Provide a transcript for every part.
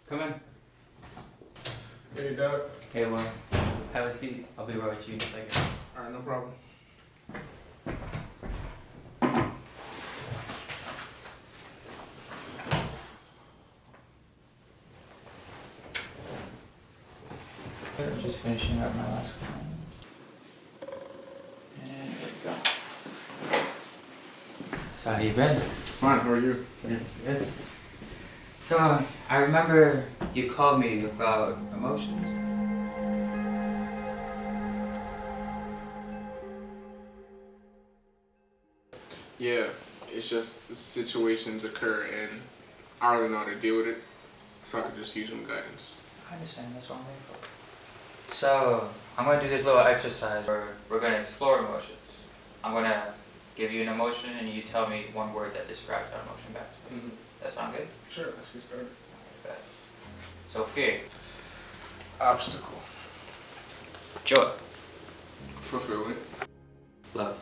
Come in. Hey, Doug. Hey, well, have a seat. I'll be right with you in a second. Alright, no problem. I'm just finishing up my last one. And there we go. So how you been? Fine, how are you? Good. So, I remember you called me about emotions. Yeah, it's just situations occur and I don't really know how to deal with it, so I could just use some guidance. I understand, that's what I'm here for. So, I'm going to do this little exercise where we're going to explore emotions. I'm going to give you an emotion and you tell me one word that describes that emotion back to me. That sound good? Sure, let's get started. Okay. So, fear. Obstacle. Joy. Fulfilling. Love.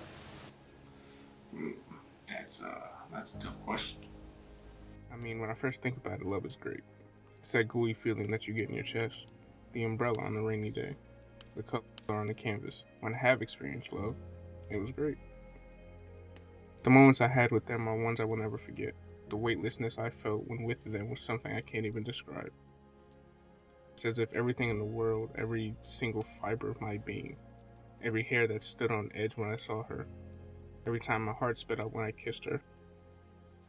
That's a tough question. I mean, when I first think about it, love is great. It's that gooey feeling that you get in your chest, the umbrella on a rainy day, the color on the canvas. When I have experienced love, it was great. The moments I had with them are ones I will never forget. The weightlessness I felt when with them was something I can't even describe. It's as if everything in the world, every single fiber of my being, every hair that stood on edge when I saw her, every time my heart sped out when I kissed her,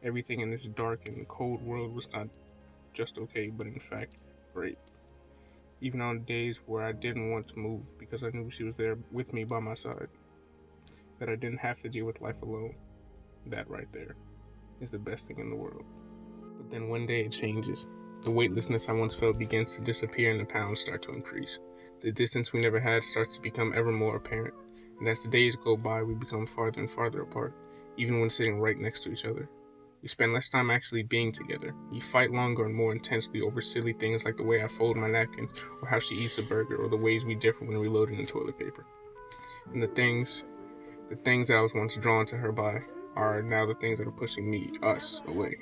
everything in this dark and cold world was not just okay, but in fact, great. Even on days where I didn't want to move because I knew she was there with me by my side, that I didn't have to deal with life alone. That right there is the best thing in the world. But then one day it changes. The weightlessness I once felt begins to disappear and the pounds start to increase. The distance we never had starts to become ever more apparent. And as the days go by, we become farther and farther apart, even when sitting right next to each other. We spend less time actually being together. We fight longer and more intensely over silly things like the way I fold my napkin, or how she eats a burger, or the ways we differ when reloading the toilet paper. And the things that I was once drawn to her by are now the things that are pushing us away,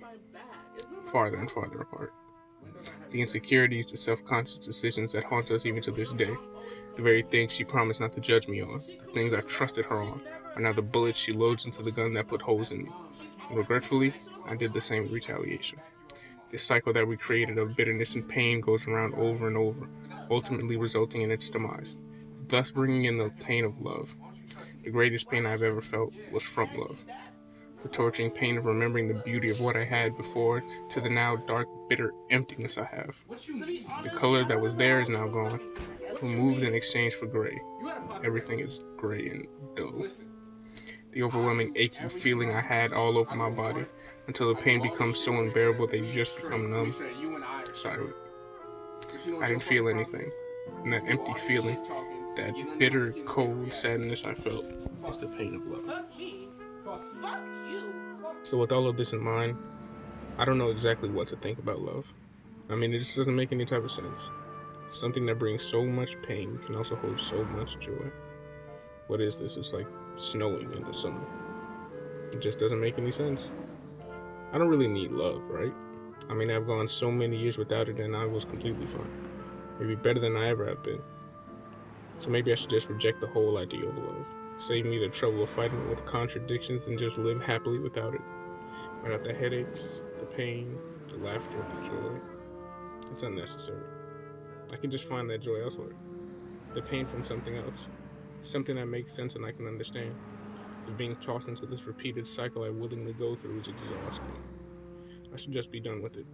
farther and farther apart. The insecurities, the self-conscious decisions that haunt us even to this day, the very things she promised not to judge me on, the things I trusted her on, are now the bullets she loads into the gun that put holes in me. And regretfully, I did the same with retaliation. This cycle that we created of bitterness and pain goes around over and over, ultimately resulting in its demise, thus bringing in the pain of love. The greatest pain I've ever felt was from love. The torturing pain of remembering the beauty of what I had before to the now dark, bitter emptiness I have. The color that was there is now gone, removed in exchange for gray. Everything is gray and dull. The overwhelming achy feeling I had all over my body until the pain becomes so unbearable that you just become numb, silent. I didn't feel anything, and that empty feeling, that bitter, cold sadness I felt, is the pain of love. So with all of this in mind, I don't know exactly what to think about love. I mean, it just doesn't make any type of sense. Something that brings so much pain can also hold so much joy. What is this? It's like snowing in the summer. It just doesn't make any sense. I don't really need love, right? I mean, I've gone so many years without it and I was completely fine. Maybe better than I ever have been. So maybe I should just reject the whole idea of love. Save me the trouble of fighting with contradictions and just live happily without it. Without the headaches, the pain, the laughter, the joy. It's unnecessary. I can just find that joy elsewhere. The pain from something else. Something that makes sense and I can understand. But being tossed into this repeated cycle I willingly go through is exhausting. I should just be done with it.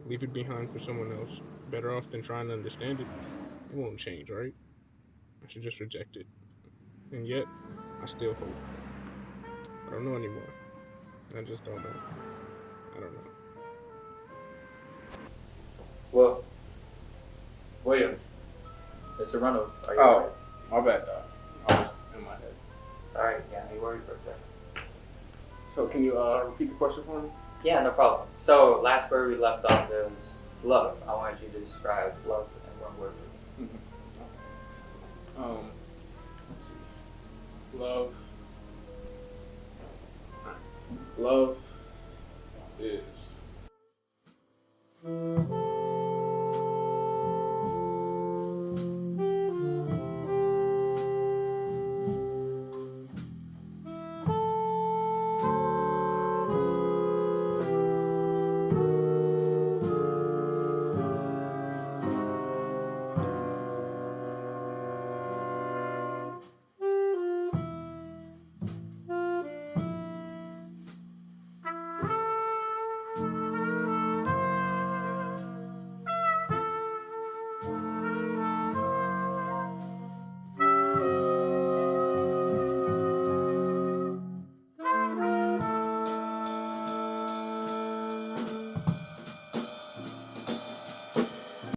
Leave it behind for someone else. Better off than trying to understand it. It won't change, right? I should just reject it. And yet, I still hope. I don't know anymore. I just don't know. I don't know. Well, William, Mr. Reynolds, are you Oh. alright? My bad, dog. I was in my head. Sorry, got me worried for a second. So can you repeat the question for me? Yeah, no problem. So, last word we left off was love. I wanted you to describe love in one word for me. Let's see. Love. Love is